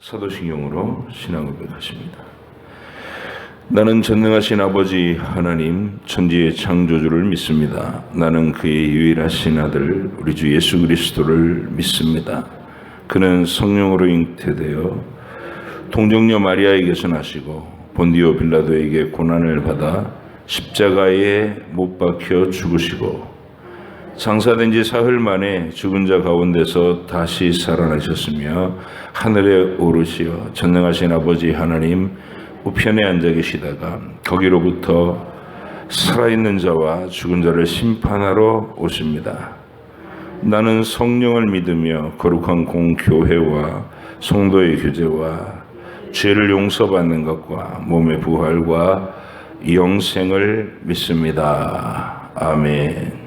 사도신경으로 신앙 고백하십니다. 나는 전능하신 아버지 하나님 천지의 창조주를 믿습니다. 나는 그의 유일하신 아들 우리 주 예수 그리스도를 믿습니다. 그는 성령으로 잉태되어 동정녀 마리아에게서 나시고 본디오 빌라도에게 고난을 받아 십자가에 못 박혀 죽으시고 장사된 지 사흘 만에 죽은 자 가운데서 다시 살아나셨으며 하늘에 오르시어 전능하신 아버지 하나님 우편에 앉아 계시다가 거기로부터 살아있는 자와 죽은 자를 심판하러 오십니다. 나는 성령을 믿으며 거룩한 공교회와 성도의 교제와 죄를 용서받는 것과 몸의 부활과 영생을 믿습니다. 아멘.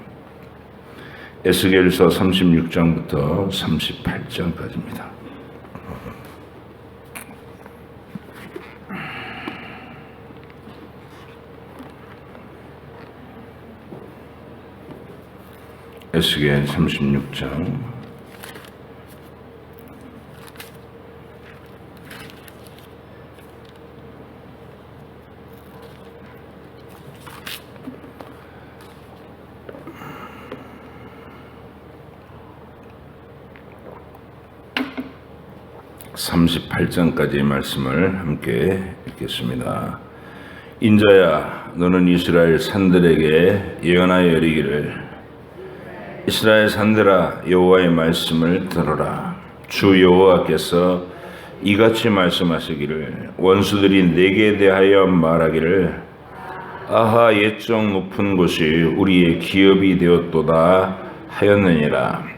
에스겔서 36장부터 38장까지입니다. 에스겔 36장 38장까지의 말씀을 함께 읽겠습니다. 인자야, 너는 이스라엘 산들에게 예언하여 이르기를 이스라엘 산들아, 여호와의 말씀을 들어라. 주 여호와께서 이같이 말씀하시기를 원수들이 내게 대하여 말하기를 아하, 옛적 높은 곳이 우리의 기업이 되었도다 하였느니라.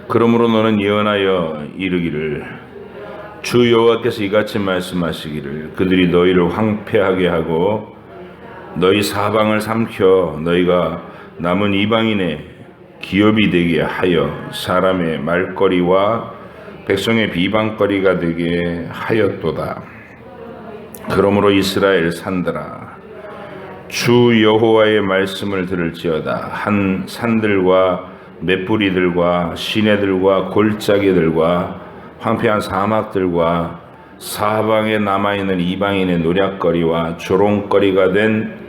그러므로 너는 예언하여 이르기를 주 여호와께서 이같이 말씀하시기를 그들이 너희를 황폐하게 하고 너희 사방을 삼켜 너희가 남은 이방인의 기업이 되게 하여 사람의 말거리와 백성의 비방거리가 되게 하였도다. 그러므로 이스라엘 산들아, 주 여호와의 말씀을 들을지어다. 한 산들과 맷뿌리들과 시내들과 골짜기들과 황폐한 사막들과 사방에 남아있는 이방인의 노략거리와 조롱거리가 된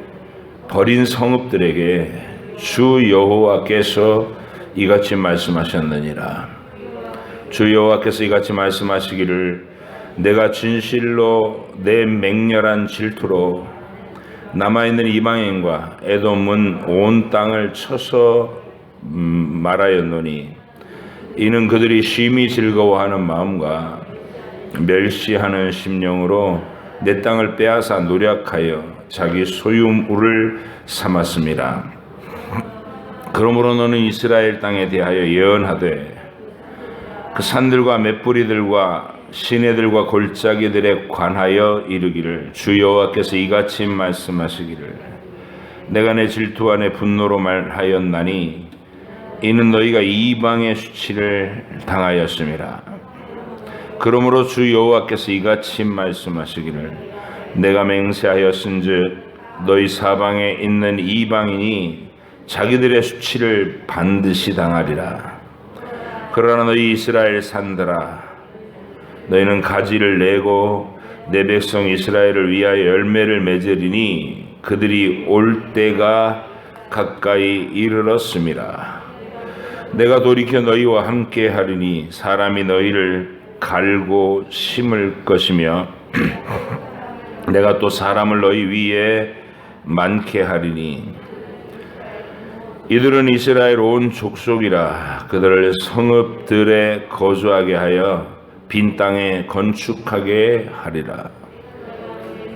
버린 성읍들에게 주 여호와께서 이같이 말씀하셨느니라. 주 여호와께서 이같이 말씀하시기를 내가 진실로 내 맹렬한 질투로 남아있는 이방인과 에돔은 온 땅을 쳐서 말하였노니 이는 그들이 심히 즐거워하는 마음과 멸시하는 심령으로 내 땅을 빼앗아 노략하여 자기 소유물을 삼았습니다. 그러므로 너는 이스라엘 땅에 대하여 예언하되 그 산들과 맷뿌리들과 시내들과 골짜기들에 관하여 이르기를 주 여호와께서 이같이 말씀하시기를 내가 내 질투와 내 분노로 말하였나니 이는 너희가 이방의 수치를 당하였음이라. 그러므로 주 여호와께서 이같이 말씀하시기를 내가 맹세하였은즉 너희 사방에 있는 이방인이 자기들의 수치를 반드시 당하리라. 그러나 너희 이스라엘 산들아, 너희는 가지를 내고 내 백성 이스라엘을 위하여 열매를 맺으리니 그들이 올 때가 가까이 이르렀음이라. 내가 돌이켜 너희와 함께 하리니 사람이 너희를 갈고 심을 것이며 내가 또 사람을 너희 위에 많게 하리니 이들은 이스라엘 온 족속이라. 그들을 성읍들에 거주하게 하여 빈 땅에 건축하게 하리라.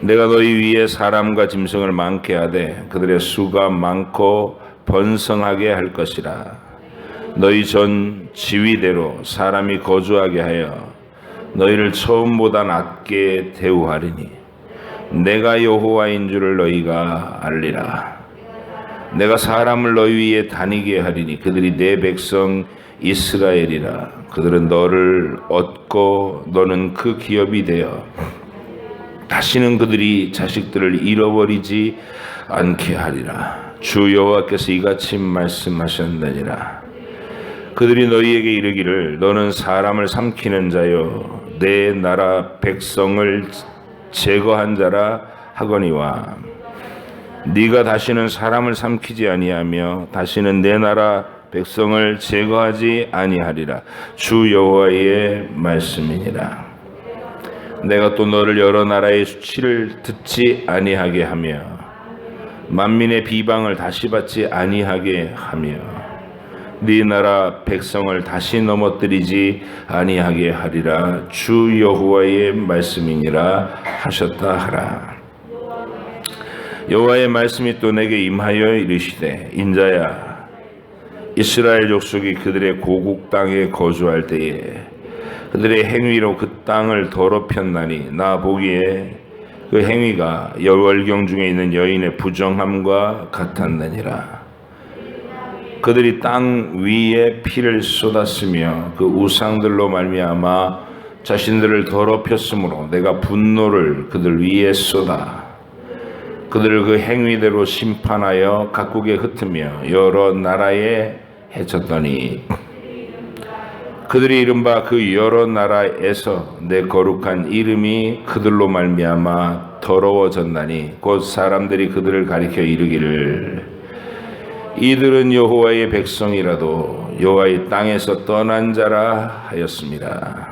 내가 너희 위에 사람과 짐승을 많게 하되 그들의 수가 많고 번성하게 할 것이라. 너희 전 지위대로 사람이 거주하게 하여 너희를 처음보다 낮게 대우하리니 내가 여호와인 줄을 너희가 알리라. 내가 사람을 너희 위에 다니게 하리니 그들이 내 백성 이스라엘이라. 그들은 너를 얻고 너는 그 기업이 되어 다시는 그들이 자식들을 잃어버리지 않게 하리라. 주 여호와께서 이같이 말씀하셨느니라. 그들이 너희에게 이르기를 너는 사람을 삼키는 자요 내 나라 백성을 제거한 자라 하거니와 네가 다시는 사람을 삼키지 아니하며 다시는 내 나라 백성을 제거하지 아니하리라. 주 여호와의 말씀이니라. 내가 또 너를 여러 나라의 수치를 듣지 아니하게 하며 만민의 비방을 다시 받지 아니하게 하며 네 나라 백성을 다시 넘어뜨리지 아니하게 하리라. 주 여호와의 말씀이니라 하셨다 하라. 여호와의 말씀이 또 내게 임하여 이르시되 인자야, 이스라엘 족속이 그들의 고국 땅에 거주할 때에 그들의 행위로 그 땅을 더럽혔나니 나 보기에 그 행위가 여월경 중에 있는 여인의 부정함과 같았느니라. 그들이 땅 위에 피를 쏟았으며 그 우상들로 말미암아 자신들을 더럽혔으므로 내가 분노를 그들 위에 쏟아 그들을 그 행위대로 심판하여 각국에 흩으며 여러 나라에 해쳤더니 그들이 이른바 그 여러 나라에서 내 거룩한 이름이 그들로 말미암아 더러워졌나니 곧 사람들이 그들을 가리켜 이르기를 이들은 여호와의 백성이라도 여호와의 땅에서 떠난 자라 하였습니다.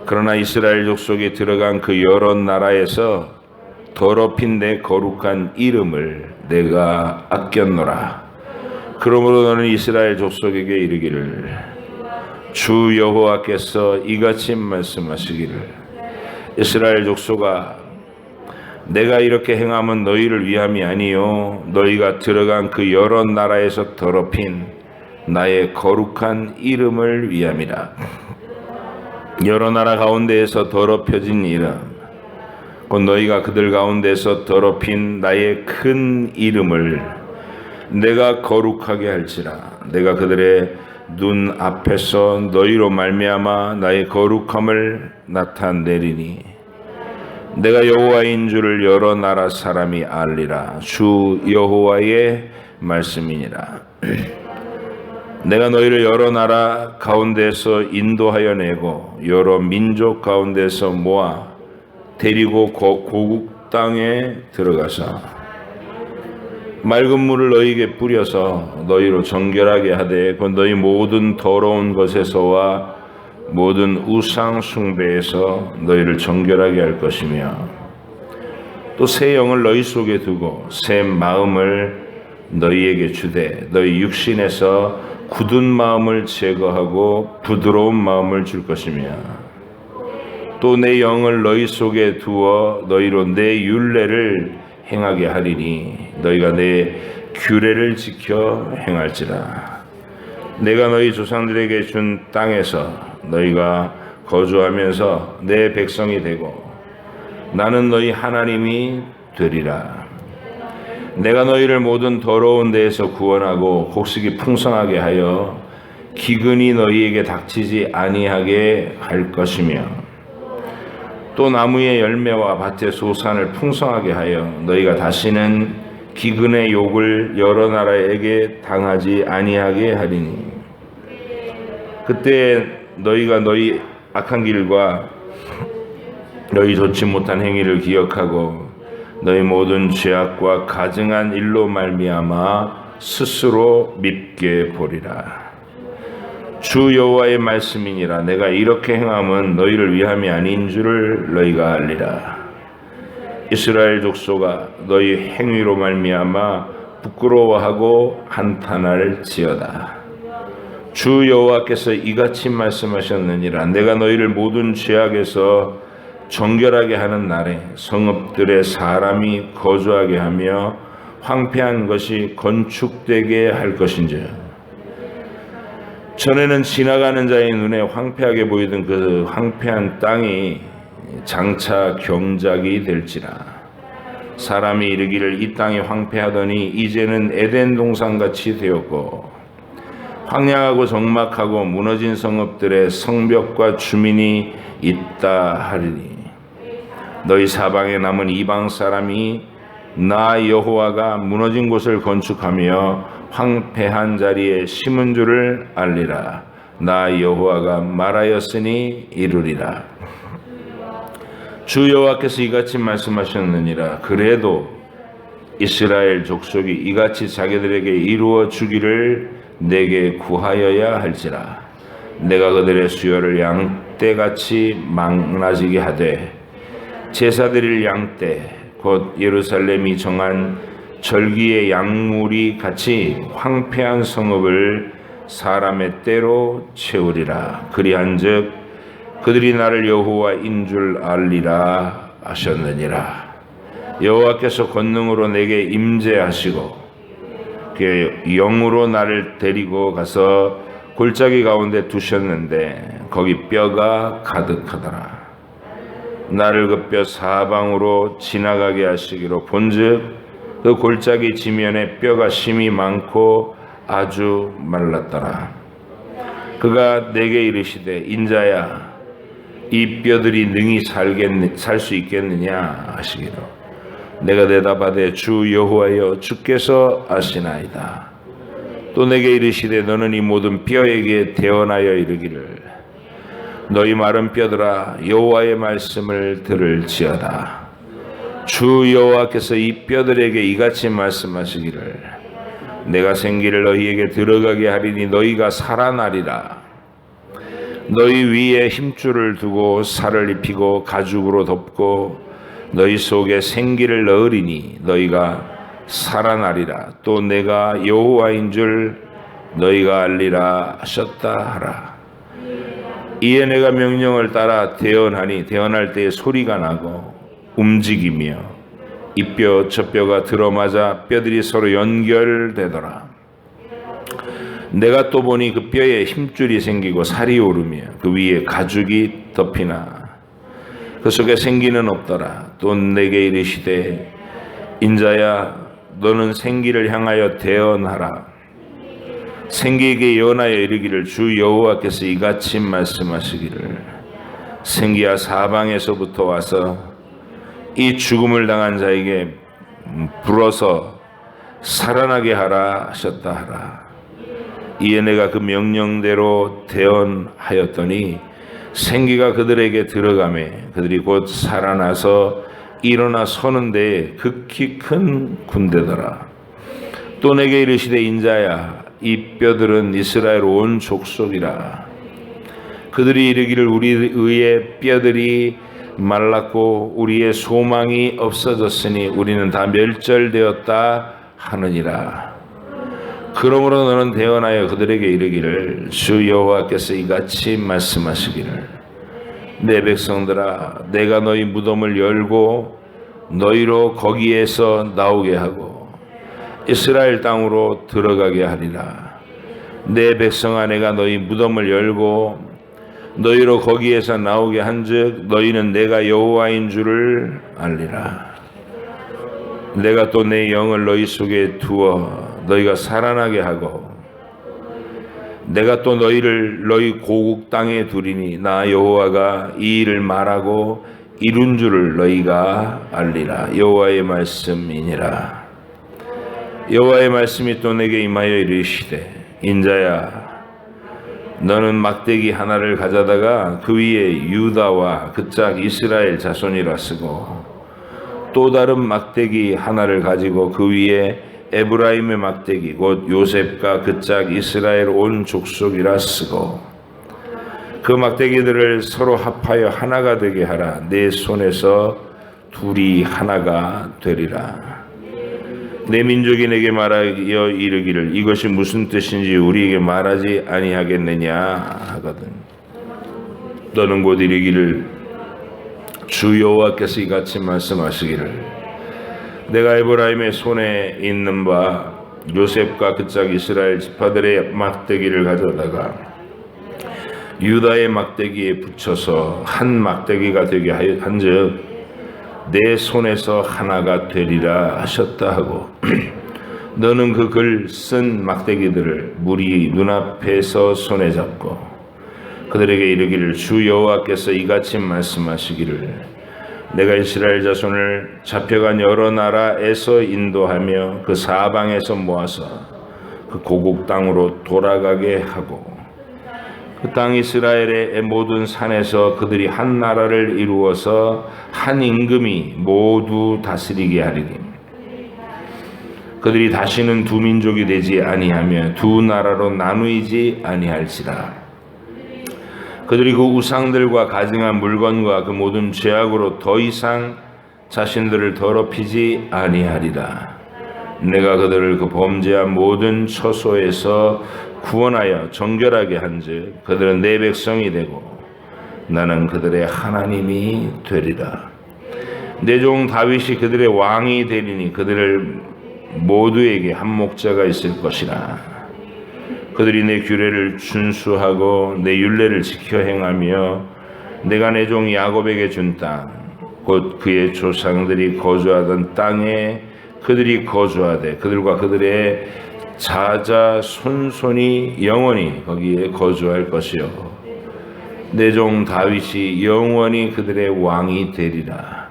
그러나 이스라엘 족속에 들어간 그 여러 나라에서 더럽힌 내 거룩한 이름을 내가 아꼈노라. 그러므로 너는 이스라엘 족속에게 이르기를 주 여호와께서 이같이 말씀하시기를 이스라엘 족속아, 내가 이렇게 행함은 너희를 위함이 아니요 너희가 들어간 그 여러 나라에서 더럽힌 나의 거룩한 이름을 위함이라. 여러 나라 가운데에서 더럽혀진 이름, 곧 너희가 그들 가운데서 더럽힌 나의 큰 이름을 내가 거룩하게 할지라. 내가 그들의 눈 앞에서 너희로 말미암아 나의 거룩함을 나타내리니 내가 여호와인 줄을 여러 나라 사람이 알리라. 주 여호와의 말씀이니라. 내가 너희를 여러 나라 가운데서 인도하여 내고 여러 민족 가운데서 모아 데리고 고국 땅에 들어가서 맑은 물을 너희에게 뿌려서 너희로 정결하게 하되 곧 너희 모든 더러운 것에서와 모든 우상 숭배에서 너희를 정결하게 할 것이며 또 새 영을 너희 속에 두고 새 마음을 너희에게 주되 너희 육신에서 굳은 마음을 제거하고 부드러운 마음을 줄 것이며 또 내 영을 너희 속에 두어 너희로 내 율례를 행하게 하리니 너희가 내 규례를 지켜 행할지라. 내가 너희 조상들에게 준 땅에서 너희가 거주하면서 내 백성이 되고 나는 너희 하나님이 되리라. 내가 너희를 모든 더러운 데에서 구원하고 곡식이 풍성하게 하여 기근이 너희에게 닥치지 아니하게 할 것이며 또 나무의 열매와 밭의 소산을 풍성하게 하여 너희가 다시는 기근의 욕을 여러 나라에게 당하지 아니하게 하리니 그때 너희가 너희 악한 길과 너희 좋지 못한 행위를 기억하고 너희 모든 죄악과 가증한 일로 말미암아 스스로 밉게 보리라. 주 여호와의 말씀이니라. 내가 이렇게 행함은 너희를 위함이 아닌 줄을 너희가 알리라. 이스라엘 족속아, 너희 행위로 말미암아 부끄러워하고 한탄할지어다. 주 여호와께서 이같이 말씀하셨느니라. 내가 너희를 모든 죄악에서 정결하게 하는 날에 성읍들의 사람이 거주하게 하며 황폐한 것이 건축되게 할 것인즉 전에는 지나가는 자의 눈에 황폐하게 보이던 그 황폐한 땅이 장차 경작이 될지라. 사람이 이르기를 이 땅이 황폐하더니 이제는 에덴 동산같이 되었고 황량하고 적막하고 무너진 성읍들의 성벽과 주민이 있다 하리니 너희 사방에 남은 이방 사람이 나 여호와가 무너진 곳을 건축하며 황폐한 자리에 심은 줄을 알리라. 나 여호와가 말하였으니 이루리라. 주 여호와께서 이같이 말씀하셨느니라. 그래도 이스라엘 족속이 이같이 자기들에게 이루어 주기를 내게 구하여야 할지라. 내가 그들의 수요를 양떼같이 망라지게 하되 제사드릴 양떼 곧 예루살렘이 정한 절기의 양물이 같이 황폐한 성읍을 사람의 때로 채우리라. 그리한즉 그들이 나를 여호와인 줄 알리라 하셨느니라. 여호와께서 권능으로 내게 임재하시고 그 영으로 나를 데리고 가서 골짜기 가운데 두셨는데 거기 뼈가 가득하더라. 나를 그 뼈 사방으로 지나가게 하시기로 본즉 그 골짜기 지면에 뼈가 심이 많고 아주 말랐더라. 그가 내게 이르시되 인자야 이 뼈들이 능히 살 수 있겠느냐 하시기로 내가 대답하되 주 여호와여 주께서 아시나이다. 또 내게 이르시되 너는 이 모든 뼈에게 대언하여 이르기를 너희 마른 뼈들아 여호와의 말씀을 들을지어다. 주 여호와께서 이 뼈들에게 이같이 말씀하시기를 내가 생기를 너희에게 들어가게 하리니 너희가 살아나리라. 너희 위에 힘줄을 두고 살을 입히고 가죽으로 덮고 너희 속에 생기를 넣으리니 너희가 살아나리라. 또 내가 여호와인 줄 너희가 알리라 하셨다 하라. 이에 내가 명령을 따라 대언하니 대언할 때에 소리가 나고 움직이며 이 뼈 저 뼈가 들어맞아 뼈들이 서로 연결되더라. 내가 또 보니 그 뼈에 힘줄이 생기고 살이 오르며 그 위에 가죽이 덮이나 그 속에 생기는 없더라. 또 내게 이르시되 인자야 너는 생기를 향하여 대언하라. 생기에게 예언하여 이르기를 주 여호와께서 이같이 말씀하시기를 생기야 사방에서부터 와서 이 죽음을 당한 자에게 불어서 살아나게 하라 하셨다 하라. 이에 내가 그 명령대로 대언하였더니 생기가 그들에게 들어가매 그들이 곧 살아나서 일어나 서는 데에 극히 큰 군대더라. 또 내게 이르시되 인자야 이 뼈들은 이스라엘 온 족속이라. 그들이 이르기를 우리 의의 뼈들이 말랐고 우리의 소망이 없어졌으니 우리는 다 멸절되었다 하느니라. 그러므로 너는 대언하여 그들에게 이르기를 주 여호와께서 이같이 말씀하시기를 내 백성들아 내가 너희 무덤을 열고 너희로 거기에서 나오게 하고 이스라엘 땅으로 들어가게 하리라. 내 백성아 내가 너희 무덤을 열고 너희로 거기에서 나오게 한즉 너희는 내가 여호와인 줄을 알리라. 내가 또 내 영을 너희 속에 두어 너희가 살아나게 하고 내가 또 너희를 너희 고국 땅에 두리니 나 여호와가 이 일을 말하고 이룬 줄을 너희가 알리라. 여호와의 말씀이니라. 여호와의 말씀이 또 내게 임하여 이르시되 인자야 너는 막대기 하나를 가져다가 그 위에 유다와 그 짝 이스라엘 자손이라 쓰고 또 다른 막대기 하나를 가지고 그 위에 에브라임의 막대기 곧 요셉과 그 짝 이스라엘 온 족속이라 쓰고 그 막대기들을 서로 합하여 하나가 되게 하라. 내 손에서 둘이 하나가 되리라. 내 민족이 내게 말하여 이르기를 이것이 무슨 뜻인지 우리에게 말하지 아니하겠느냐 하거든. 너는 곧 이르기를 주 여호와께서 이같이 말씀하시기를 내가 에브라임의 손에 있는 바 요셉과 그 짝 이스라엘 지파들의 막대기를 가져다가 유다의 막대기에 붙여서 한 막대기가 되게 한즉 내 손에서 하나가 되리라 하셨다 하고 너는 그 글 쓴 막대기들을 무리 눈앞에서 손에 잡고 그들에게 이르기를 주 여호와께서 이같이 말씀하시기를 내가 이스라엘 자손을 잡혀간 여러 나라에서 인도하며 그 사방에서 모아서 그 고국 땅으로 돌아가게 하고 그 땅 이스라엘의 모든 산에서 그들이 한 나라를 이루어서 한 임금이 모두 다스리게 하리니 그들이 다시는 두 민족이 되지 아니하며 두 나라로 나누이지 아니할지라. 그들이 그 우상들과 가증한 물건과 그 모든 죄악으로 더 이상 자신들을 더럽히지 아니하리라. 내가 그들을 그 범죄한 모든 처소에서 구원하여 정결하게 한즉 그들은 내 백성이 되고 나는 그들의 하나님이 되리라. 내 종 다윗이 그들의 왕이 되리니 그들을 모두에게 한 목자가 있을 것이라. 그들이 내 규례를 준수하고 내 율례를 지켜 행하며 내가 내 종 야곱에게 준 땅 곧 그의 조상들이 거주하던 땅에 그들이 거주하되 그들과 그들의 자자 손손이 영원히 거기에 거주할 것이요 내 종 다윗이 영원히 그들의 왕이 되리라.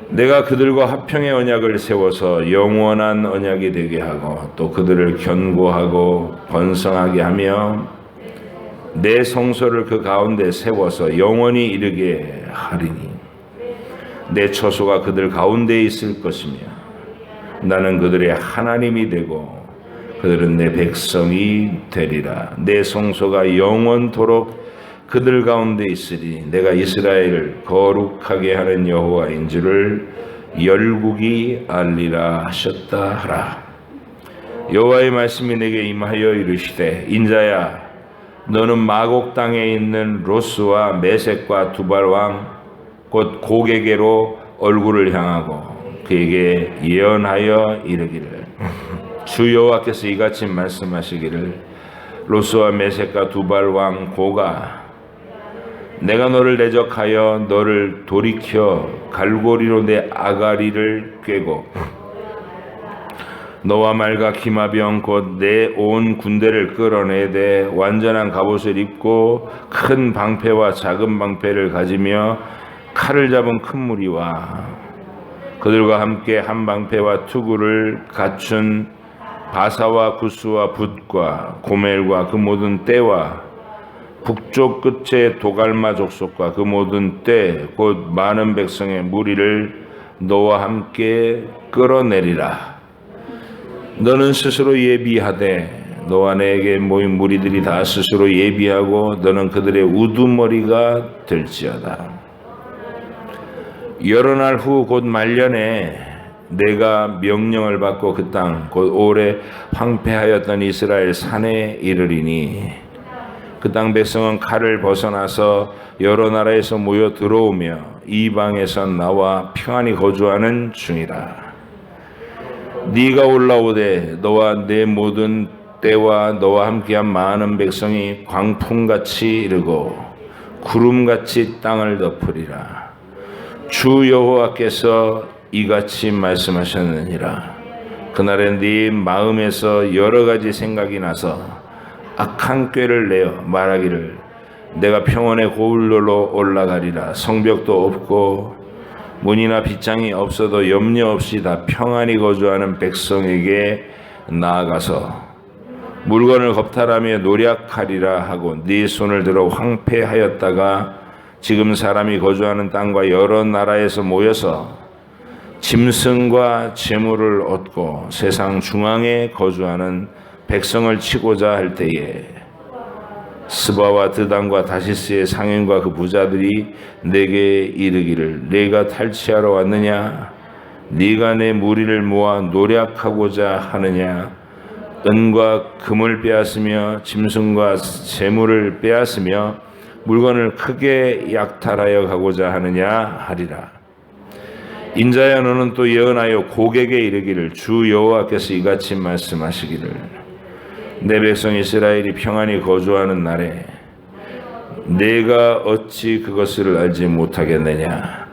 내가 그들과 화평의 언약을 세워서 영원한 언약이 되게 하고 또 그들을 견고하고 번성하게 하며 내 성소를 그 가운데 세워서 영원히 이르게 하리니 내 처소가 그들 가운데 있을 것이며 나는 그들의 하나님이 되고 그들은 내 백성이 되리라. 내 성소가 영원토록 그들 가운데 있으리. 내가 이스라엘을 거룩하게 하는 여호와인 줄을 열국이 알리라 하셨다 하라. 여호와의 말씀이 내게 임하여 이르시되 인자야 너는 마곡 땅에 있는 로스와 메섹과 두발 왕 곧 고게게로 얼굴을 향하고 그에게 예언하여 이르기를 주 여호와께서 이같이 말씀하시기를 로스와 메섹과 두발 왕 고가 내가 너를 대적하여 너를 돌이켜 갈고리로 내 아가리를 꿰고 너와 말과 기마병 곧 내 온 군대를 끌어내되 완전한 갑옷을 입고 큰 방패와 작은 방패를 가지며 칼을 잡은 큰 무리와 그들과 함께 한 방패와 투구를 갖춘 바사와 구스와 붓과 고멜과 그 모든 떼와 북쪽 끝의 도갈마 족속과 그 모든 떼 곧 많은 백성의 무리를 너와 함께 끌어내리라. 너는 스스로 예비하되 너와 내게 모인 무리들이 다 스스로 예비하고 너는 그들의 우두머리가 될지어다. 여러 날 후 곧 말년에 내가 명령을 받고 그 땅 곧 오래 황폐하였던 이스라엘 산에 이르리니 그 땅 백성은 칼을 벗어나서 여러 나라에서 모여 들어오며 이방에서 나와 평안히 거주하는 중이라. 네가 올라오되 너와 내 모든 때와 너와 함께한 많은 백성이 광풍같이 이르고 구름같이 땅을 덮으리라. 주 여호와께서 이같이 말씀하셨느니라. 그날에 네 마음에서 여러 가지 생각이 나서 악한 꾀를 내어 말하기를 내가 평원의 고울로로 올라가리라. 성벽도 없고 문이나 빗장이 없어도 염려 없이 다 평안히 거주하는 백성에게 나아가서 물건을 겁탈하며 노략하리라 하고 네 손을 들어 황폐하였다가 지금 사람이 거주하는 땅과 여러 나라에서 모여서 짐승과 재물을 얻고 세상 중앙에 거주하는 백성을 치고자 할 때에 스바와 드단과 다시스의 상인과 그 부자들이 내게 이르기를 내가 탈취하러 왔느냐? 네가 내 무리를 모아 노략하고자 하느냐? 은과 금을 빼앗으며 짐승과 재물을 빼앗으며 물건을 크게 약탈하여 가고자 하느냐 하리라. 인자야 너는 또 예언하여 고객에 이르기를 주 여호와께서 이같이 말씀하시기를 내 백성 이스라엘이 평안히 거주하는 날에 내가 어찌 그것을 알지 못하겠느냐.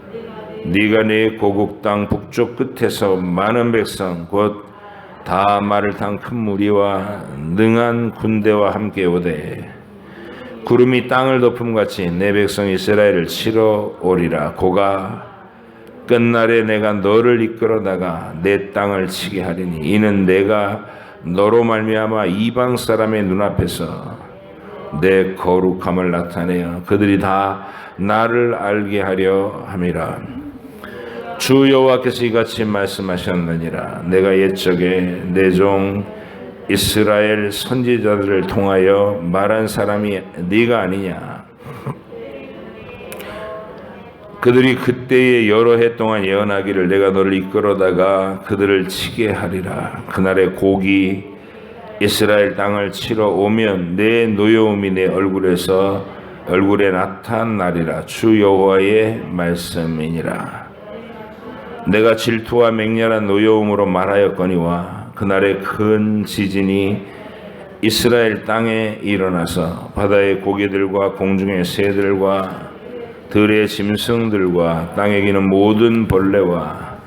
네가 내 고국 땅 북쪽 끝에서 많은 백성 곧 다 말을 탄 큰 무리와 능한 군대와 함께 오되 구름이 땅을 덮음같이 내 백성 이스라엘을 치러 오리라. 고가 끝날에 내가 너를 이끌어다가 내 땅을 치게 하리니 이는 내가 너로 말미암아 이방 사람의 눈앞에서 내 거룩함을 나타내어 그들이 다 나를 알게 하려 함이라. 주 여호와께서 이같이 말씀하셨느니라. 내가 옛적에 내 종 이스라엘 선지자들을 통하여 말한 사람이 네가 아니냐. 그들이 그때에 여러 해 동안 예언하기를 내가 너를 이끌어다가 그들을 치게 하리라. 그날의 곡이 이스라엘 땅을 치러 오면 내 노여움이 내 얼굴에 나타나리라. 주 여호와의 말씀이니라. 내가 질투와 맹렬한 노여움으로 말하였거니와 그날의 큰 지진이 이스라엘 땅에 일어나서 바다의 고기들과 공중의 새들과 들의 짐승들과 땅에 기는 모든 벌레와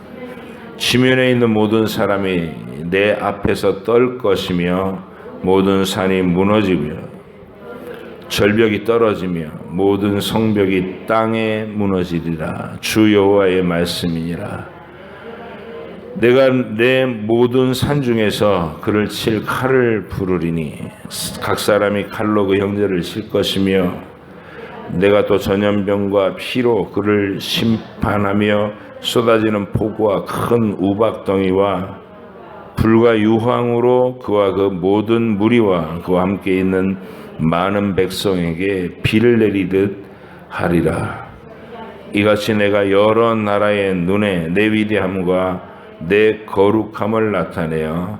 지면에 있는 모든 사람이 내 앞에서 떨 것이며 모든 산이 무너지며 절벽이 떨어지며 모든 성벽이 땅에 무너지리라. 주 여호와의 말씀이니라. 내가 내 모든 산 중에서 그를 칠 칼을 부르리니 각 사람이 칼로 그 형제를 칠 것이며 내가 또 전염병과 피로 그를 심판하며 쏟아지는 폭우와 큰 우박덩이와 불과 유황으로 그와 그 모든 무리와 그와 함께 있는 많은 백성에게 비를 내리듯 하리라. 이같이 내가 여러 나라의 눈에 내 위대함과 내 거룩함을 나타내어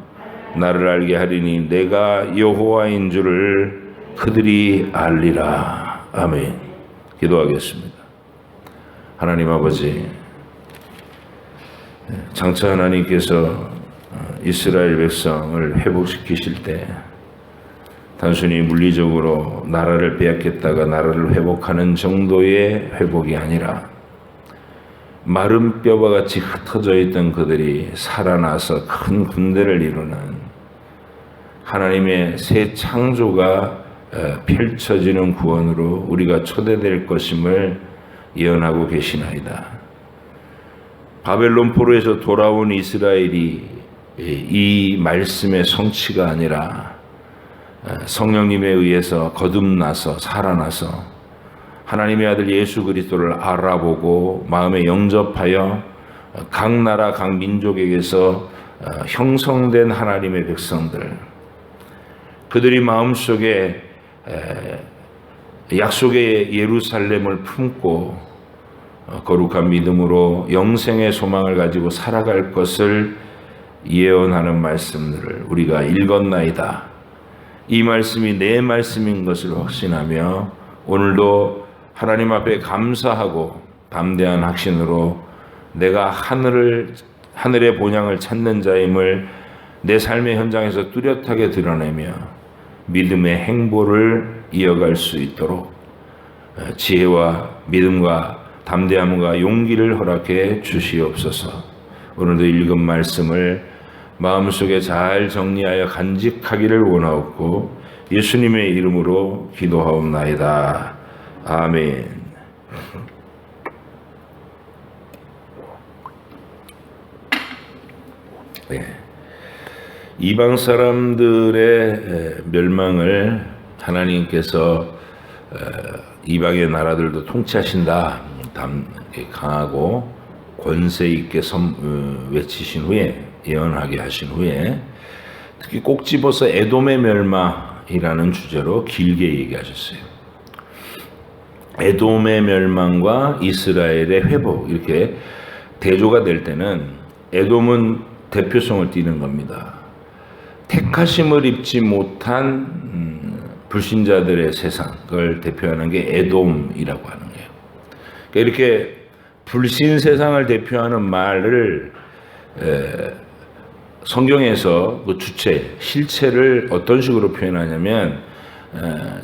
나를 알게 하리니 내가 여호와인 줄을 그들이 알리라. 아멘. 기도하겠습니다. 하나님 아버지, 장차 하나님께서 이스라엘 백성을 회복시키실 때 단순히 물리적으로 나라를 빼앗겼다가 나라를 회복하는 정도의 회복이 아니라 마른 뼈와 같이 흩어져 있던 그들이 살아나서 큰 군대를 이루는 하나님의 새 창조가 펼쳐지는 구원으로 우리가 초대될 것임을 예언하고 계시나이다. 바벨론 포로에서 돌아온 이스라엘이 이 말씀의 성취가 아니라 성령님에 의해서 거듭나서 살아나서 하나님의 아들 예수 그리스도를 알아보고 마음에 영접하여 각 나라 각 민족에게서 형성된 하나님의 백성들, 그들이 마음속에 약속의 예루살렘을 품고 거룩한 믿음으로 영생의 소망을 가지고 살아갈 것을 예언하는 말씀들을 우리가 읽었나이다. 이 말씀이 내 말씀인 것을 확신하며 오늘도 하나님 앞에 감사하고 담대한 확신으로 내가 하늘의 본향을 찾는 자임을 내 삶의 현장에서 뚜렷하게 드러내며 믿음의 행보를 이어갈 수 있도록 지혜와 믿음과 담대함과 용기를 허락해 주시옵소서. 오늘도 읽은 말씀을 마음속에 잘 정리하여 간직하기를 원하옵고 예수님의 이름으로 기도하옵나이다. 아멘. 네. 이방 사람들의 멸망을 하나님께서 이방의 나라들도 통치하신다. 강하고 권세 있게 외치신 후에 예언하게 하신 후에 특히 꼭 집어서 에돔의 멸망이라는 주제로 길게 얘기하셨어요. 에돔의 멸망과 이스라엘의 회복, 이렇게 대조가 될 때는 에돔은 대표성을 띠는 겁니다. 택하심을 입지 못한 불신자들의 세상을 대표하는 게 에돔이라고 하는 거예요. 그러니까 이렇게 불신 세상을 대표하는 말을 성경에서 그 주체, 실체를 어떤 식으로 표현하냐면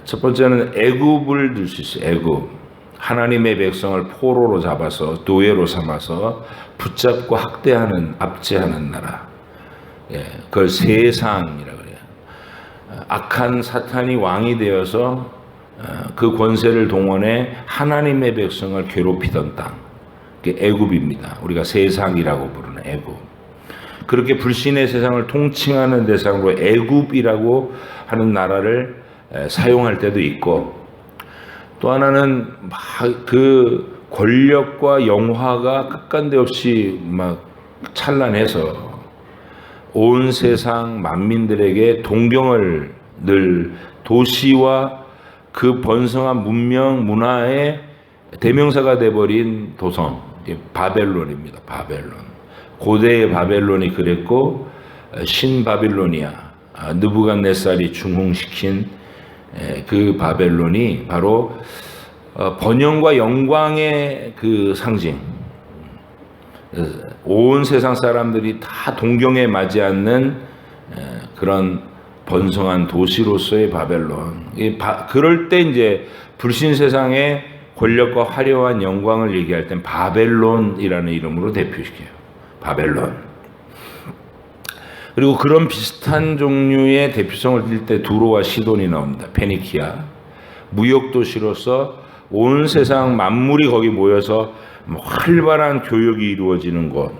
첫 번째는 애굽을 들 수 있어요. 애굽. 하나님의 백성을 포로로 잡아서 노예로 삼아서 붙잡고 학대하는, 압제하는 나라. 그걸 세상이라고 그래요. 악한 사탄이 왕이 되어서 그 권세를 동원해 하나님의 백성을 괴롭히던 땅. 그게 애굽입니다. 우리가 세상이라고 부르는 애굽. 그렇게 불신의 세상을 통칭하는 대상으로 애굽이라고 하는 나라를 사용할 때도 있고, 또 하나는 막 그 권력과 영화가 끝간데 없이 막 찬란해서 온 세상 만민들에게 동경을 늘 도시와 그 번성한 문명 문화의 대명사가 돼버린 도성 바벨론입니다. 바벨론. 고대의 바벨론이 그랬고 신바빌로니아 느부갓네살이 중흥시킨 그 바벨론이 바로 번영과 영광의 그 상징. 온 세상 사람들이 다 동경에 맞지 않는 그런 번성한 도시로서의 바벨론. 그럴 때 이제 불신 세상의 권력과 화려한 영광을 얘기할 땐 바벨론이라는 이름으로 대표시켜요. 바벨론. 그리고 그런 비슷한 종류의 대표성을 띌 때 두로와 시돈이 나옵니다. 페니키아. 무역 도시로서 온 세상 만물이 거기 모여서 활발한 교역이 이루어지는 곳.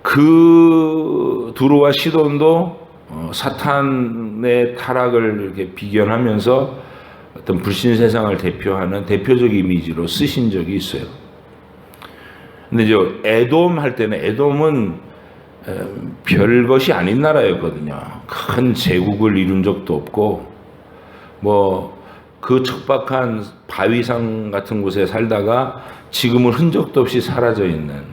그 두로와 시돈도 사탄의 타락을 이렇게 비견하면서 어떤 불신 세상을 대표하는 대표적 이미지로 쓰신 적이 있어요. 근데 에돔 할 때는 에돔은 별것이 아닌 나라였거든요. 큰 제국을 이룬 적도 없고 그 척박한 바위산 같은 곳에 살다가 지금은 흔적도 없이 사라져 있는,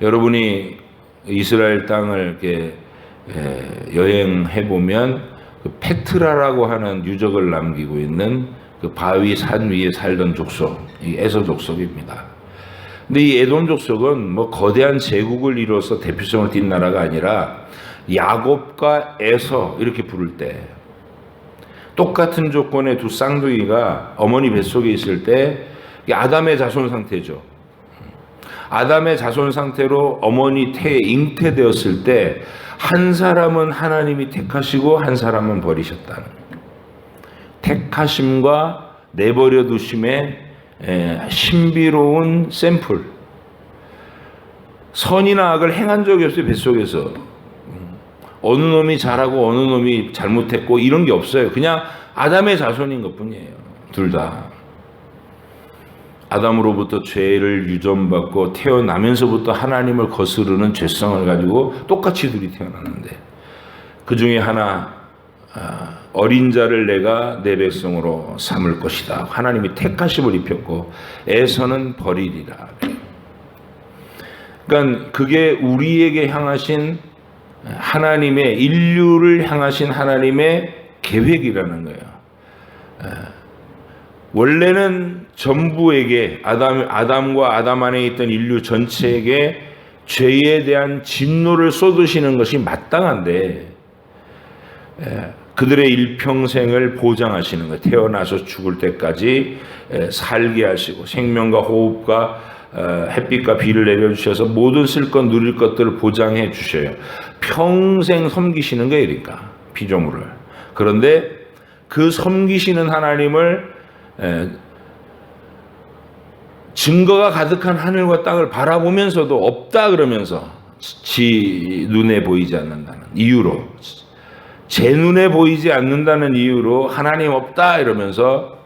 여러분이 이스라엘 땅을 이렇게 여행해 보면 그 페트라라고 하는 유적을 남기고 있는 그 바위산 위에 살던 족속, 이 에서 족속입니다. 근데 이 에돔 족속은 거대한 제국을 이뤄서 대표성을 띈 나라가 아니라 야곱과 에서 이렇게 부를 때 똑같은 조건의 두 쌍둥이가 어머니 뱃속에 있을 때 아담의 자손 상태죠. 아담의 자손 상태로 어머니 태에 잉태되었을 때 한 사람은 하나님이 택하시고 한 사람은 버리셨다는, 택하심과 내버려 두심의 신비로운 샘플. 선이나 악을 행한 적이 없어요. 뱃속에서 어느 놈이 잘하고 어느 놈이 잘못했고 이런 게 없어요. 그냥 아담의 자손인 것뿐이에요. 둘 다 아담으로부터 죄를 유전받고 태어나면서부터 하나님을 거스르는 죄성을 가지고 똑같이 둘이 태어났는데, 그 중에 하나 어린 자를 내가 내 백성으로 삼을 것이다. 하나님이 택하심을 입혔고 에서는 버리리라. 그러니까 그게 우리에게 향하신 하나님의, 인류를 향하신 하나님의 계획이라는 거예요. 원래는 전부에게, 아담과 아담 안에 있던 인류 전체에게 죄에 대한 진노를 쏟으시는 것이 마땅한데, 그들의 일평생을 보장하시는 거예요. 태어나서 죽을 때까지 살게 하시고 생명과 호흡과 햇빛과 비를 내려주셔서 모든 쓸 것 누릴 것들을 보장해 주셔요. 평생 섬기시는 거예요. 그러니까 피조물을. 그런데 그 섬기시는 하나님을 증거가 가득한 하늘과 땅을 바라보면서도 없다 그러면서, 지 눈에 보이지 않는다는 이유로, 제 눈에 보이지 않는다는 이유로 하나님 없다 이러면서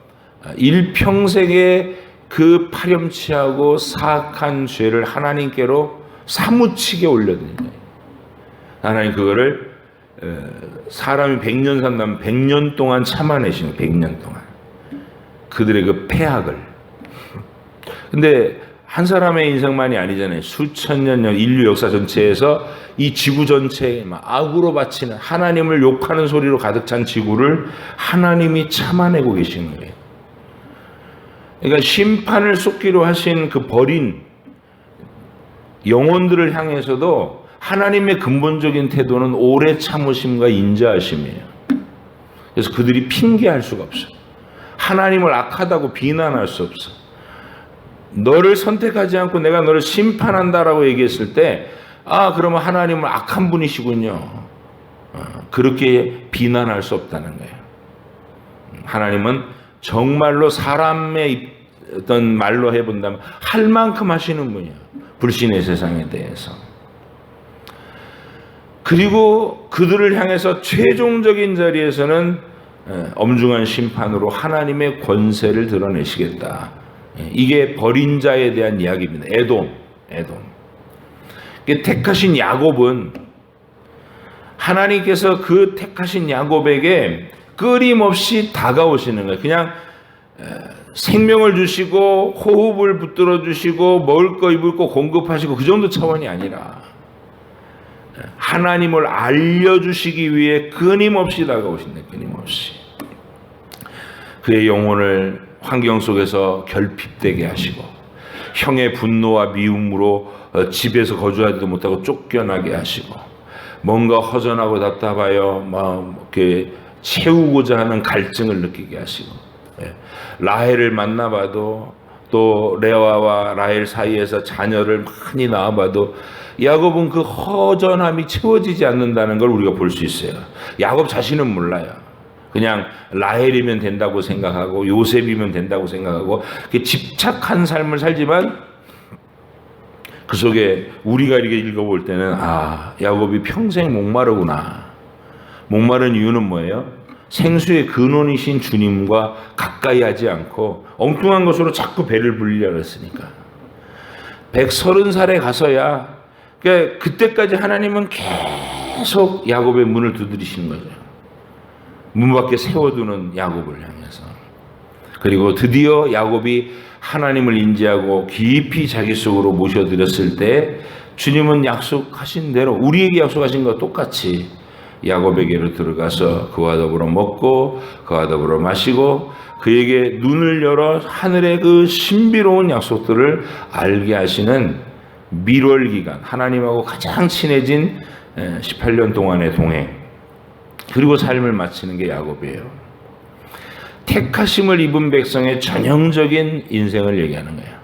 일평생에 그 파렴치하고 사악한 죄를 하나님께로 사무치게 올려드린 거예요. 하나님 그거를 사람이 100년 산다면 100년 동안 참아내시는 거예요. 100년 동안 그들의 그 폐악을. 근데 한 사람의 인생만이 아니잖아요. 수천 년 인류 역사 전체에서 이 지구 전체에 막 악으로 바치는, 하나님을 욕하는 소리로 가득 찬 지구를 하나님이 참아내고 계시는 거예요. 그러니까 심판을 쏟기로 하신 그 버린 영혼들을 향해서도 하나님의 근본적인 태도는 오래 참으심과 인자하심이에요. 그래서 그들이 핑계할 수가 없어요. 하나님을 악하다고 비난할 수 없어. 너를 선택하지 않고 내가 너를 심판한다라고 얘기했을 때, 그러면 하나님은 악한 분이시군요. 그렇게 비난할 수 없다는 거예요. 하나님은 정말로 사람의 어떤 말로 해본다면 할 만큼 하시는 분이에요. 불신의 세상에 대해서. 그리고 그들을 향해서 최종적인 자리에서는 엄중한 심판으로 하나님의 권세를 드러내시겠다. 이게 버린 자에 대한 이야기입니다. 에돔. 택하신 야곱은 하나님께서 그 택하신 야곱에게 끊임없이 다가오시는 거예요. 그냥 생명을 주시고 호흡을 붙들어 주시고 먹을 거 입을 거 공급하시고 그 정도 차원이 아니라 하나님을 알려주시기 위해 끊임없이 다가오신다. 끊임없이 그의 영혼을 환경 속에서 결핍되게 하시고 형의 분노와 미움으로 집에서 거주하지도 못하고 쫓겨나게 하시고 뭔가 허전하고 답답하여 막 이렇게 채우고자 하는 갈증을 느끼게 하시고 라헬을 만나봐도 또 레아와 라헬 사이에서 자녀를 많이 낳아봐도 야곱은 그 허전함이 채워지지 않는다는 걸 우리가 볼 수 있어요. 야곱 자신은 몰라요. 그냥 라헬이면 된다고 생각하고 요셉이면 된다고 생각하고 집착한 삶을 살지만 그 속에 우리가 이렇게 읽어볼 때는 야곱이 평생 목마르구나. 목마른 이유는 뭐예요? 생수의 근원이신 주님과 가까이 하지 않고 엉뚱한 것으로 자꾸 배를 불리려고 했으니까 130살에 가서야 그러니까 그때까지 하나님은 계속 야곱의 문을 두드리시는 거죠. 문 밖에 세워두는 야곱을 향해서. 그리고 드디어 야곱이 하나님을 인지하고 깊이 자기 속으로 모셔드렸을 때 주님은 약속하신 대로 우리에게 약속하신 것과 똑같이 야곱에게로 들어가서 그와 더불어 먹고 그와 더불어 마시고 그에게 눈을 열어 하늘의 그 신비로운 약속들을 알게 하시는 밀월 기간, 하나님하고 가장 친해진 18년 동안의 동행, 그리고 삶을 마치는 게 야곱이에요. 택하심을 입은 백성의 전형적인 인생을 얘기하는 거예요.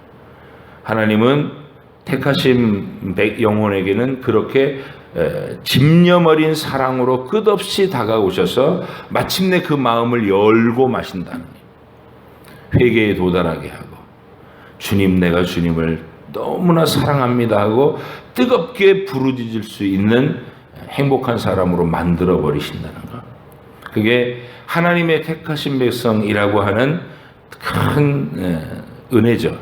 하나님은 택하심 영혼에게는 그렇게 집념 어린 사랑으로 끝없이 다가오셔서 마침내 그 마음을 열고 마신다는 거예요. 회개에 도달하게 하고 주님, 내가 주님을 너무나 사랑합니다 하고 뜨겁게 부르짖을 수 있는 행복한 사람으로 만들어 버리신다는 것. 그게 하나님의 택하신 백성이라고 하는 큰 은혜죠.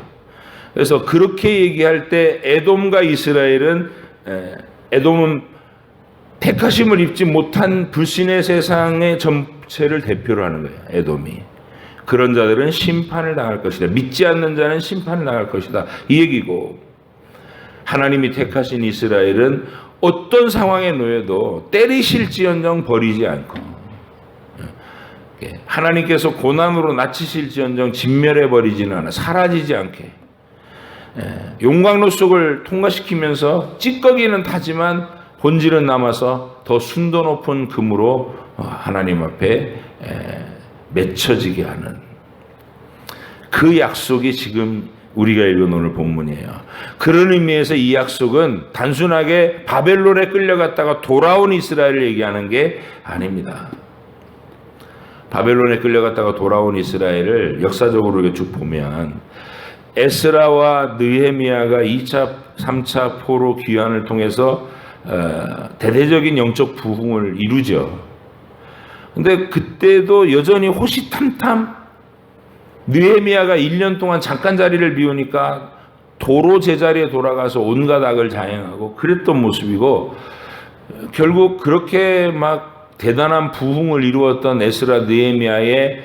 그래서 그렇게 얘기할 때 에돔과 이스라엘은 에돔은 택하심을 입지 못한 불신의 세상의 전체를 대표로 하는 거예요. 에돔이. 그런 자들은 심판을 당할 것이다. 믿지 않는 자는 심판을 당할 것이다. 이 얘기고, 하나님이 택하신 이스라엘은 어떤 상황에 놓여도 때리실지언정 버리지 않고, 하나님께서 고난으로 낮추실지언정 진멸해 버리지는 않아. 사라지지 않게 용광로 속을 통과시키면서 찌꺼기는 타지만 본질은 남아서 더 순도 높은 금으로 하나님 앞에 맺혀지게 하는 그 약속이 지금 우리가 읽은 오늘 본문이에요. 그런 의미에서 이 약속은 단순하게 바벨론에 끌려갔다가 돌아온 이스라엘을 얘기하는 게 아닙니다. 바벨론에 끌려갔다가 돌아온 이스라엘을 역사적으로 쭉 보면 에스라와 느헤미야가 2차, 3차 포로 귀환을 통해서 대대적인 영적 부흥을 이루죠. 근데 그때도 여전히 호시탐탐 느헤미야가 1년 동안 잠깐 자리를 비우니까 도로 제자리에 돌아가서 온갖 악을 자행하고 그랬던 모습이고, 결국 그렇게 막 대단한 부흥을 이루었던 에스라 느헤미야의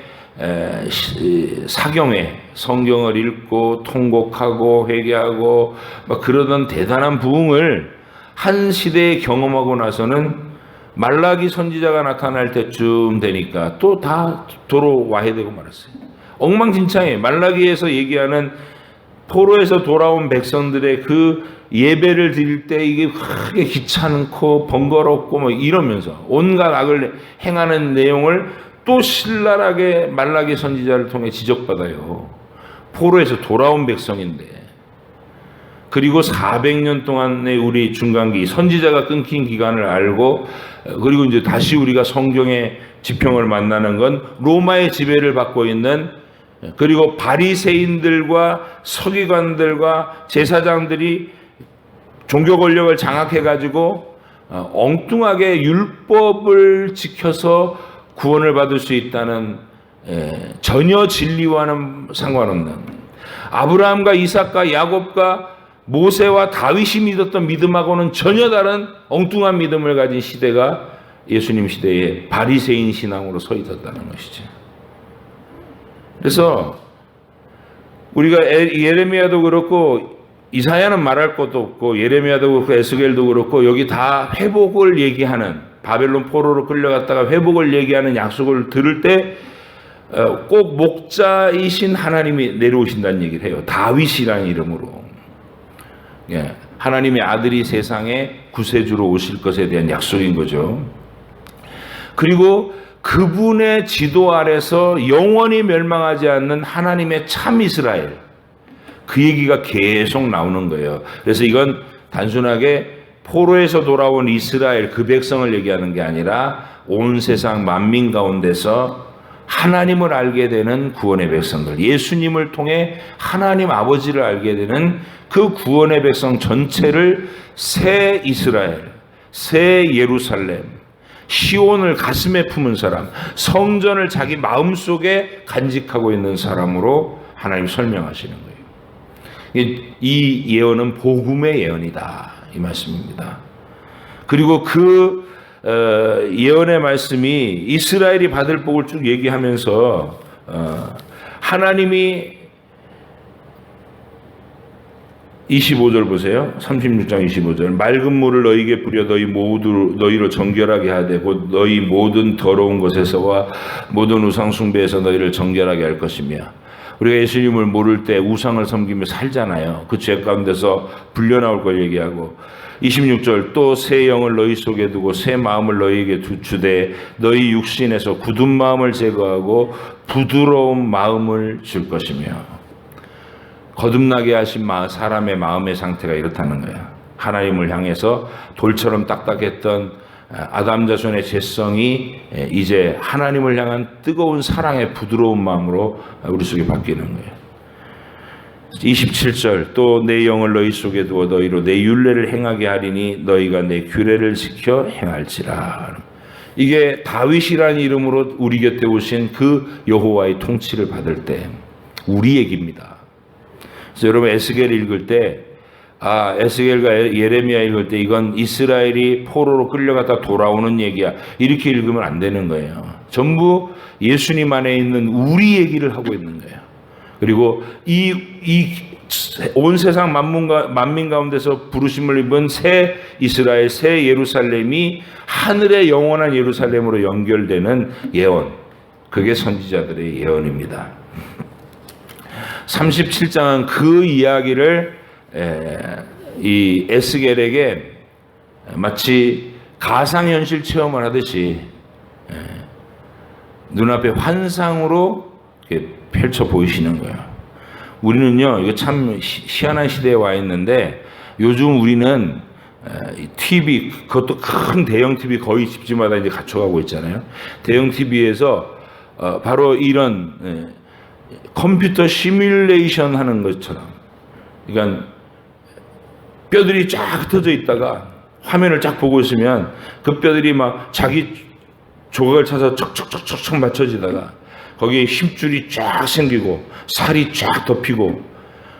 사경회, 성경을 읽고 통곡하고 회개하고 막 그러던 대단한 부흥을 한 시대에 경험하고 나서는 말라기 선지자가 나타날 때쯤 되니까 또 다 도로 와해되고 말았어요. 엉망진창이에요. 말라기에서 얘기하는 포로에서 돌아온 백성들의 그 예배를 드릴 때 이게 크게 귀찮고 번거롭고 뭐 이러면서 온갖 악을 행하는 내용을 또 신랄하게 말라기 선지자를 통해 지적받아요. 포로에서 돌아온 백성인데. 그리고 400년 동안의 우리 중간기 선지자가 끊긴 기간을 알고, 그리고 이제 다시 우리가 성경의 지평을 만나는 건 로마의 지배를 받고 있는, 그리고 바리새인들과 서기관들과 제사장들이 종교 권력을 장악해 가지고 엉뚱하게 율법을 지켜서 구원을 받을 수 있다는 전혀 진리와는 상관없는 아브라함과 이삭과 야곱과 모세와 다윗이 믿었던 믿음하고는 전혀 다른 엉뚱한 믿음을 가진 시대가 예수님 시대에 바리새인 신앙으로 서 있었다는 것이죠. 그래서 우리가 예레미야도 그렇고 이사야는 말할 것도 없고 예레미야도 그렇고 에스겔도 그렇고 여기 다 회복을 얘기하는 바벨론 포로로 끌려갔다가 회복을 얘기하는 약속을 들을 때 꼭 목자이신 하나님이 내려오신다는 얘기를 해요. 다윗이라는 이름으로. 하나님의 아들이 세상에 구세주로 오실 것에 대한 약속인 거죠. 그리고 그분의 지도 아래서 영원히 멸망하지 않는 하나님의 참 이스라엘, 그 얘기가 계속 나오는 거예요. 그래서 이건 단순하게 포로에서 돌아온 이스라엘 그 백성을 얘기하는 게 아니라 온 세상 만민 가운데서 하나님을 알게 되는 구원의 백성들, 예수님을 통해 하나님 아버지를 알게 되는 그 구원의 백성 전체를 새 이스라엘, 새 예루살렘, 시온을 가슴에 품은 사람, 성전을 자기 마음속에 간직하고 있는 사람으로 하나님 설명하시는 거예요. 이 예언은 복음의 예언이다, 이 말씀입니다. 그리고 그 예언의 말씀이 이스라엘이 받을 복을 쭉 얘기하면서 하나님이 25절 보세요. 36장 25절. 맑은 물을 너희에게 뿌려 너희로 정결하게 하되 곧 너희 모든 더러운 것에서와 모든 우상 숭배에서 너희를 정결하게 할 것이며. 우리가 예수님을 모를 때 우상을 섬기며 살잖아요. 그 죄 가운데서 불려나올 걸 얘기하고 26절 또 새 영을 너희 속에 두고 새 마음을 너희에게 주되 너희 육신에서 굳은 마음을 제거하고 부드러운 마음을 줄 것이며. 거듭나게 하신 사람의 마음의 상태가 이렇다는 거예요. 하나님을 향해서 돌처럼 딱딱했던 아담 자손의 죄성이 이제 하나님을 향한 뜨거운 사랑의 부드러운 마음으로 우리 속에 바뀌는 거예요. 27절 또 내 영을 너희 속에 두어 너희로 내 율례를 행하게 하리니 너희가 내 규례를 지켜 행할지라. 이게 다윗이라는 이름으로 우리 곁에 오신 그 여호와의 통치를 받을 때 우리 얘기입니다. 그래서 여러분 에스겔 읽을 때 에스겔과 예레미야 읽을 때 이건 이스라엘이 포로로 끌려갔다 돌아오는 얘기야, 이렇게 읽으면 안 되는 거예요. 전부 예수님 안에 있는 우리 얘기를 하고 있는 거예요. 그리고 온 세상 만민 가운데서 부르심을 입은 새 이스라엘, 새 예루살렘이 하늘의 영원한 예루살렘으로 연결되는 예언, 그게 선지자들의 예언입니다. 37장은 그 이야기를 이 에스겔에게 마치 가상현실 체험을 하듯이 눈앞에 환상으로 펼쳐 보이시는 거예요. 우리는요, 이거 참 희한한 시대에 와 있는데 요즘 우리는 TV, 그것도 큰 대형 TV 거의 집집마다 이제 갖춰가고 있잖아요. 대형 TV에서 바로 이런 컴퓨터 시뮬레이션 하는 것처럼, 그러니까 뼈들이 쫙 흩어져 있다가 화면을 쫙 보고 있으면 그 뼈들이 막 자기 조각을 찾아서 척척척척 맞춰지다가 거기에 힘줄이 쫙 생기고 살이 쫙 덮이고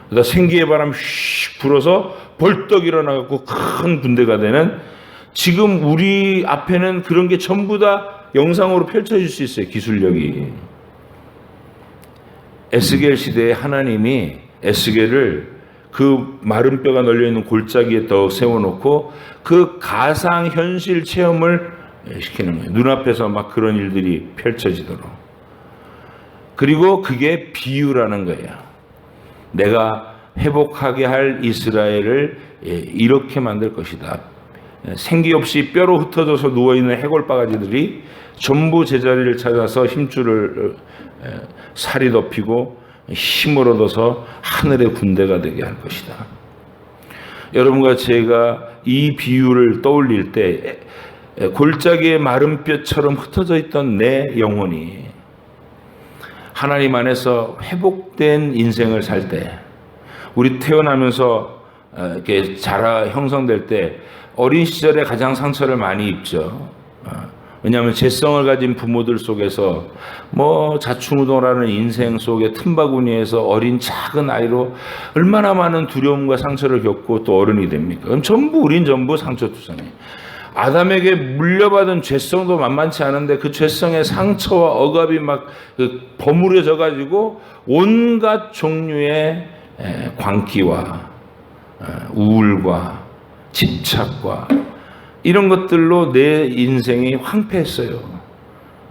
그러다 생기의 바람 휙 불어서 벌떡 일어나고 큰 군대가 되는, 지금 우리 앞에는 그런 게 전부 다 영상으로 펼쳐질 수 있어요. 기술력이. 에스겔 시대에 하나님이 에스겔을 그 마른 뼈가 널려있는 골짜기에 더 세워놓고 그 가상현실 체험을 시키는 거예요. 눈앞에서 막 그런 일들이 펼쳐지도록. 그리고 그게 비유라는 거예요. 내가 회복하게 할 이스라엘을 이렇게 만들 것이다. 생기 없이 뼈로 흩어져서 누워있는 해골바가지들이 전부 제자리를 찾아서 힘줄을 살이 덮이고 힘을 얻어서 하늘의 군대가 되게 할 것이다. 여러분과 제가 이 비유를 떠올릴 때 골짜기의 마른 뼈처럼 흩어져 있던 내 영혼이 하나님 안에서 회복된 인생을 살 때, 우리 태어나면서 이렇게 형성될 때 어린 시절에 가장 상처를 많이 입죠. 왜냐하면 재성을 가진 부모들 속에서 자충우동하는 인생 속에 틈바구니에서 어린 작은 아이로 얼마나 많은 두려움과 상처를 겪고 또 어른이 됩니까? 그럼 우린 전부 상처투성이에요. 아담에게 물려받은 죄성도 만만치 않은데 그 죄성의 상처와 억압이 막 버무려져 가지고 온갖 종류의 광기와 우울과 집착과 이런 것들로 내 인생이 황폐했어요.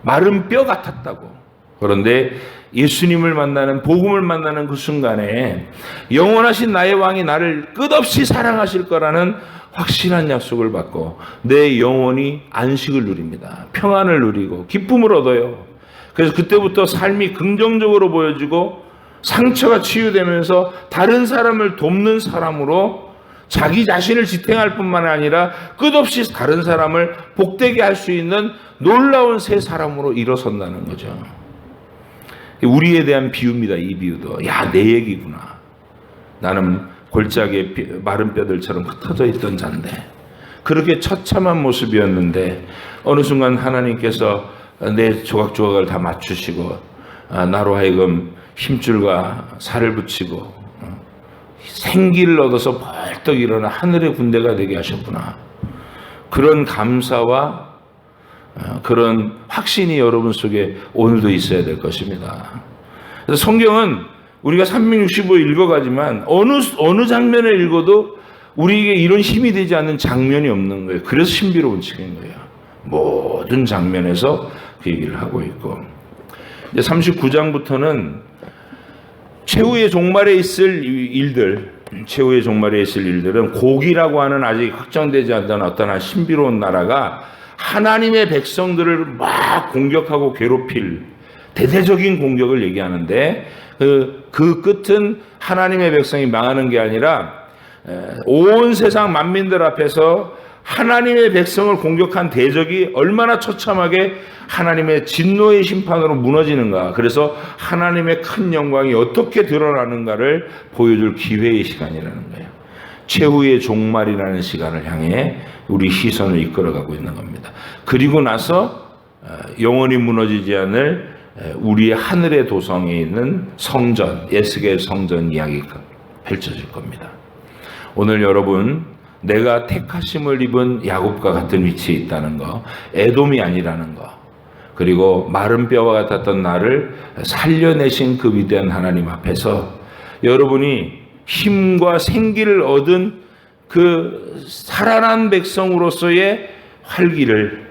마른 뼈 같았다고. 그런데 예수님을 만나는, 복음을 만나는 그 순간에 영원하신 나의 왕이 나를 끝없이 사랑하실 거라는 확실한 약속을 받고 내 영혼이 안식을 누립니다. 평안을 누리고 기쁨을 얻어요. 그래서 그때부터 삶이 긍정적으로 보여지고 상처가 치유되면서 다른 사람을 돕는 사람으로 자기 자신을 지탱할 뿐만 아니라 끝없이 다른 사람을 복되게 할 수 있는 놀라운 새 사람으로 일어선다는 거죠. 우리에 대한 비유입니다. 이 비유도. 야, 내 얘기구나. 나는 골짜기에 마른 뼈들처럼 흩어져 있던 자인데 그렇게 처참한 모습이었는데 어느 순간 하나님께서 내 조각조각을 다 맞추시고 나로 하여금 힘줄과 살을 붙이고 생기를 얻어서 벌떡 일어나 하늘의 군대가 되게 하셨구나. 그런 감사와 그런 확신이 여러분 속에 오늘도 있어야 될 것입니다. 그래서 성경은 우리가 365 읽어가지만 어느 장면을 읽어도 우리에게 이런 힘이 되지 않는 장면이 없는 거예요. 그래서 신비로운 책인 거예요. 모든 장면에서 그 얘기를 하고 있고, 이제 39장부터는 최후의 종말에 있을 일들, 최후의 종말에 있을 일들은 고기라고 하는 아직 확정되지 않던 어떤 한 신비로운 나라가 하나님의 백성들을 막 공격하고 괴롭힐 대대적인 공격을 얘기하는데 그 끝은 하나님의 백성이 망하는 게 아니라 온 세상 만민들 앞에서 하나님의 백성을 공격한 대적이 얼마나 처참하게 하나님의 진노의 심판으로 무너지는가. 그래서 하나님의 큰 영광이 어떻게 드러나는가를 보여줄 기회의 시간이라는 거예요. 최후의 종말이라는 시간을 향해 우리 시선을 이끌어가고 있는 겁니다. 그리고 나서 영원히 무너지지 않을 우리의 하늘의 도성에 있는 성전, 에스겔 성전 이야기가 펼쳐질 겁니다. 오늘 여러분, 내가 택하심을 입은 야곱과 같은 위치에 있다는 거, 에돔이 아니라는 거, 그리고 마른 뼈와 같았던 나를 살려내신 그 위대한 하나님 앞에서 여러분이 힘과 생기를 얻은 그 살아난 백성으로서의 활기를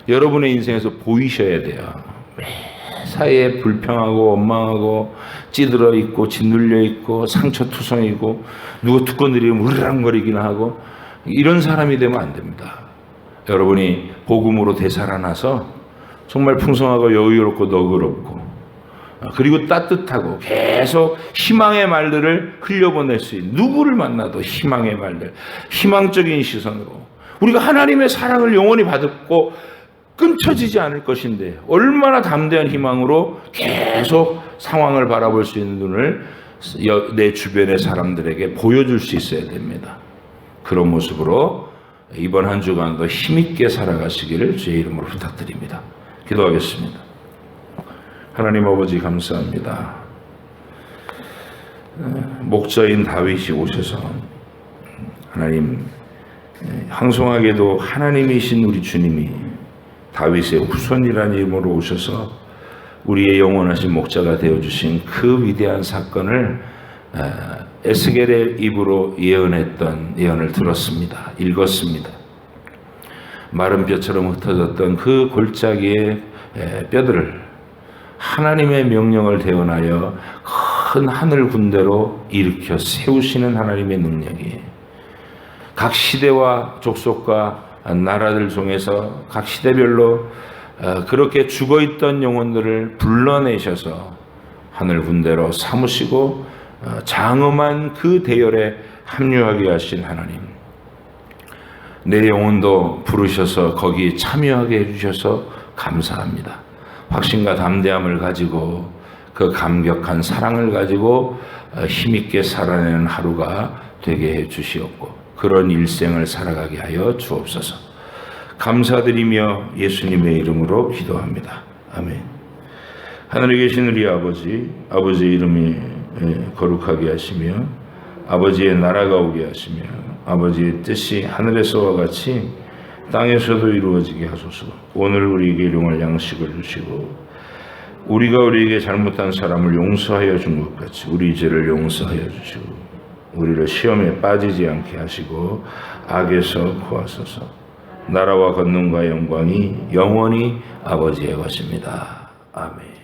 여러분의 인생에서 보이셔야 돼요. 매사에 불평하고 원망하고 찌들어 있고 짓눌려 있고 상처투성이고 누가 두꺼운 일이면 으르렁거리기나 하고 이런 사람이 되면 안 됩니다. 여러분이 복음으로 되살아나서 정말 풍성하고 여유롭고 너그럽고 그리고 따뜻하고 계속 희망의 말들을 흘려보낼 수 있는, 누구를 만나도 희망의 말들, 희망적인 시선으로 우리가 하나님의 사랑을 영원히 받고 끊쳐지지 않을 것인데 얼마나 담대한 희망으로 계속 상황을 바라볼 수 있는 눈을 내 주변의 사람들에게 보여줄 수 있어야 됩니다. 그런 모습으로 이번 한 주간도 힘있게 살아가시기를 주의 이름으로 부탁드립니다. 기도하겠습니다. 하나님 아버지 감사합니다. 목자인 다윗이 오셔서 하나님, 황송하게도 하나님이신 우리 주님이 다윗의 후손이라는 이름으로 오셔서 우리의 영원하신 목자가 되어주신 그 위대한 사건을 에스겔의 입으로 예언했던 예언을 들었습니다. 읽었습니다. 마른 뼈처럼 흩어졌던 그 골짜기의 뼈들을 하나님의 명령을 대언하여 큰 하늘 군대로 일으켜 세우시는 하나님의 능력이 각 시대와 족속과 나라들 중에서 각 시대별로 그렇게 죽어있던 영혼들을 불러내셔서 하늘 군대로 삼으시고 장엄한 그 대열에 합류하게 하신 하나님, 내 영혼도 부르셔서 거기에 참여하게 해주셔서 감사합니다. 확신과 담대함을 가지고 그 감격한 사랑을 가지고 힘있게 살아내는 하루가 되게 해 주시옵고 그런 일생을 살아가게 하여 주옵소서. 감사드리며 예수님의 이름으로 기도합니다. 아멘. 하늘에 계신 우리 아버지, 아버지의 이름이 거룩하게 하시며 아버지의 나라가 오게 하시며 아버지의 뜻이 하늘에서와 같이 땅에서도 이루어지게 하소서. 오늘 우리에게 일용할 양식을 주시고 우리가 우리에게 잘못한 사람을 용서하여 준 것 같이 우리 죄를 용서하여 주시고 우리를 시험에 빠지지 않게 하시고 악에서 구하소서. 나라와 권능과 영광이 영원히 아버지의 것입니다. 아멘.